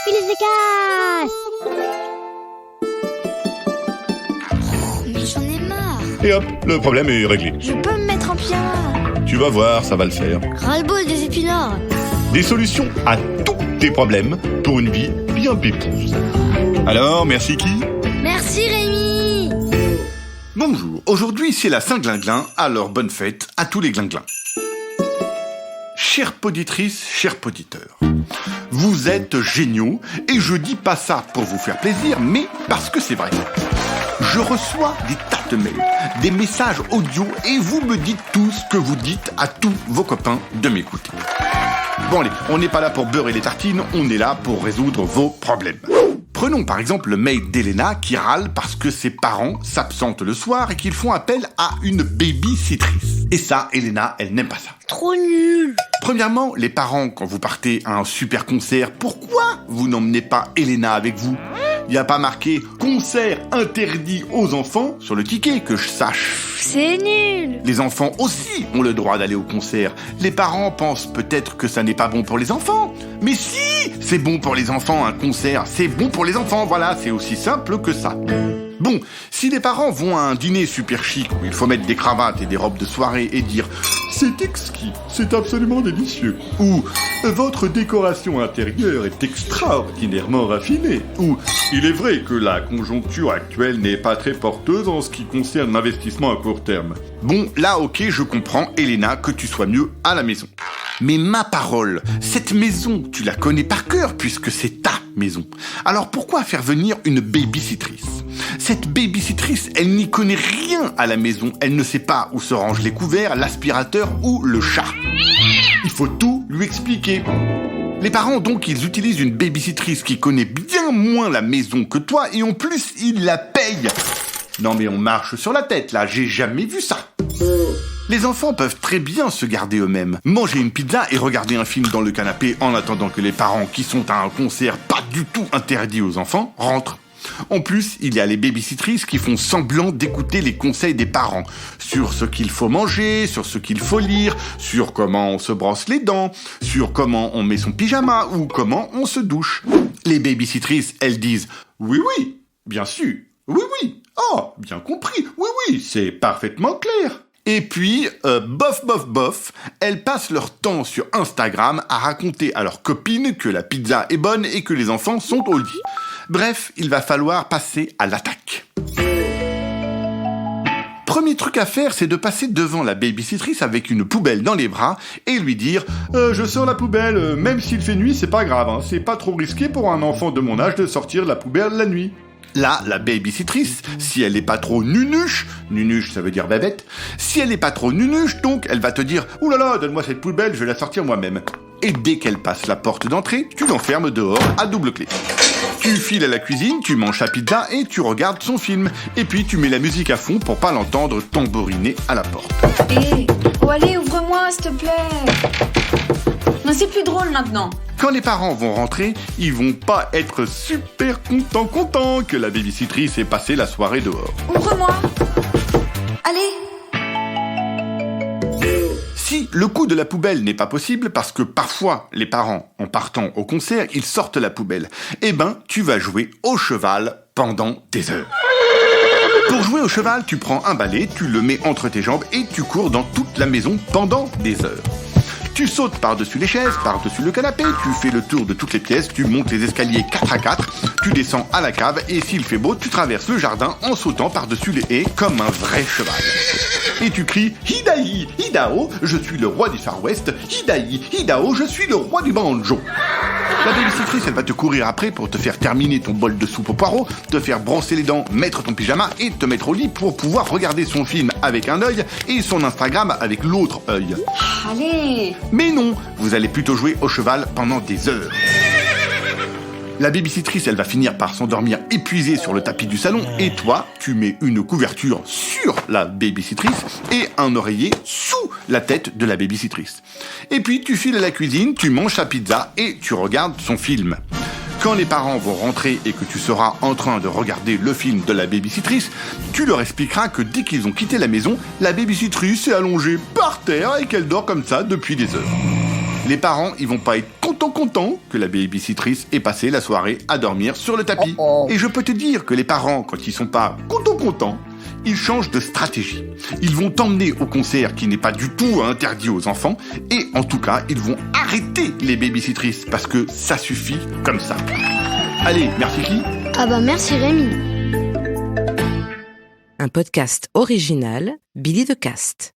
Filet efficace. Mais j'en ai marre. Et hop, le problème est réglé. Je peux me mettre en pyjama. Tu vas voir, ça va le faire. Ras-le-bol des épinards. Des solutions à tous tes problèmes pour une vie bien pépouse. Alors, merci qui ? Merci Rémi. Bonjour, aujourd'hui c'est la Saint-Glinglin, alors bonne fête à tous les glinglins. Chères poditrices, chers poditeurs, vous êtes géniaux et je dis pas ça pour vous faire plaisir, mais parce que c'est vrai. Je reçois des tas de mails, des messages audio et vous me dites tout ce que vous dites à tous vos copains de m'écouter. Bon allez, on n'est pas là pour beurrer les tartines, on est là pour résoudre vos problèmes. Prenons par exemple le mail d'Elena qui râle parce que ses parents s'absentent le soir et qu'ils font appel à une baby-sittrice. Et ça, Elena, elle n'aime pas ça. Trop nul. Premièrement, les parents, quand vous partez à un super concert, pourquoi vous n'emmenez pas Elena avec vous ? Il n'y a pas marqué « concert interdit aux enfants » sur le ticket, que je sache. C'est nul. Les enfants aussi ont le droit d'aller au concert. Les parents pensent peut-être que ça n'est pas bon pour les enfants. Mais si, c'est bon pour les enfants, un concert, c'est bon pour les enfants, voilà, c'est aussi simple que ça. Bon, si les parents vont à un dîner super chic où il faut mettre des cravates et des robes de soirée et dire « c'est exquis, c'est absolument délicieux » ou « votre décoration intérieure est extraordinairement raffinée » ou « il est vrai que la conjoncture actuelle n'est pas très porteuse en ce qui concerne l'investissement à court terme ». Bon, là ok, je comprends, Elena, que tu sois mieux à la maison. Mais ma parole, cette maison, tu la connais par cœur puisque c'est ta maison. Alors pourquoi faire venir une baby-sittrice ? Cette baby-sittrice, elle n'y connaît rien à la maison. Elle ne sait pas où se rangent les couverts, l'aspirateur ou le chat. Il faut tout lui expliquer. Les parents, donc, ils utilisent une baby-sittrice qui connaît bien moins la maison que toi et en plus, ils la payent. Non mais on marche sur la tête là, j'ai jamais vu ça. Les enfants peuvent très bien se garder eux-mêmes, manger une pizza et regarder un film dans le canapé en attendant que les parents qui sont à un concert pas du tout interdit aux enfants rentrent. En plus, il y a les baby-sittrices qui font semblant d'écouter les conseils des parents sur ce qu'il faut manger, sur ce qu'il faut lire, sur comment on se brosse les dents, sur comment on met son pyjama ou comment on se douche. Les baby-sittrices, elles disent « oui, oui, bien sûr, oui, oui, oh, bien compris, oui, oui, c'est parfaitement clair ». Et puis, bof, elles passent leur temps sur Instagram à raconter à leurs copines que la pizza est bonne et que les enfants sont au lit. Bref, il va falloir passer à l'attaque. Premier truc à faire, c'est de passer devant la baby-sittrice avec une poubelle dans les bras et lui dire « je sors la poubelle, même s'il fait nuit, c'est pas grave, hein, c'est pas trop risqué pour un enfant de mon âge de sortir la poubelle la nuit. » Là, la baby-sittrice, si elle n'est pas trop nunuche ça veut dire bavette, si elle n'est pas trop nunuche, donc elle va te dire « Ouh là là, donne-moi cette poubelle, je vais la sortir moi-même. » Et dès qu'elle passe la porte d'entrée, tu l'enfermes dehors à double clé. Tu files à la cuisine, tu manges ta pizza et tu regardes son film. Et puis tu mets la musique à fond pour pas l'entendre tambouriner à la porte. Oh allez, ouvre-moi, s'il te plaît. Non, c'est plus drôle maintenant. Quand les parents vont rentrer, ils vont pas être super contents que la baby-sittrice ait passé la soirée dehors. Ouvre-moi. Allez. Si le coup de la poubelle n'est pas possible parce que parfois les parents, en partant au concert, ils sortent la poubelle, eh ben tu vas jouer au cheval pendant des heures. Pour jouer au cheval, tu prends un balai, tu le mets entre tes jambes et tu cours dans toute la maison pendant des heures. Tu sautes par-dessus les chaises, par-dessus le canapé, tu fais le tour de toutes les pièces, tu montes les escaliers 4 à 4, tu descends à la cave et s'il fait beau, tu traverses le jardin en sautant par-dessus les haies comme un vrai cheval. Et tu cries « Hidaï, Hidao, je suis le roi du Far West, Hidaï, Hidao, je suis le roi du banjo ». La baby-sittrice, elle va te courir après pour te faire terminer ton bol de soupe aux poireaux, te faire brosser les dents, mettre ton pyjama et te mettre au lit pour pouvoir regarder son film avec un œil et son Instagram avec l'autre œil. Allez. Mais non, vous allez plutôt jouer au cheval pendant des heures. La baby-sittrice, elle va finir par s'endormir épuisée sur le tapis du salon et toi, tu mets une couverture sur la baby-sittrice et un oreiller sous la tête de la baby-sittrice. Et puis tu files à la cuisine, tu manges ta pizza et tu regardes son film. Quand les parents vont rentrer et que tu seras en train de regarder le film de la baby-sittrice, tu leur expliqueras que dès qu'ils ont quitté la maison, la baby-sittrice s'est allongée par terre et qu'elle dort comme ça depuis des heures. Les parents, ils vont pas être contents contents que la babysitrice ait passé la soirée à dormir sur le tapis. Et je peux te dire que les parents, quand ils sont pas contents, ils changent de stratégie. Ils vont t'emmener au concert qui n'est pas du tout interdit aux enfants, et en tout cas, ils vont arrêter les babysitrices, parce que ça suffit comme ça. Allez, merci qui ? Ah bah merci Rémi. Un podcast original, Billy de Cast.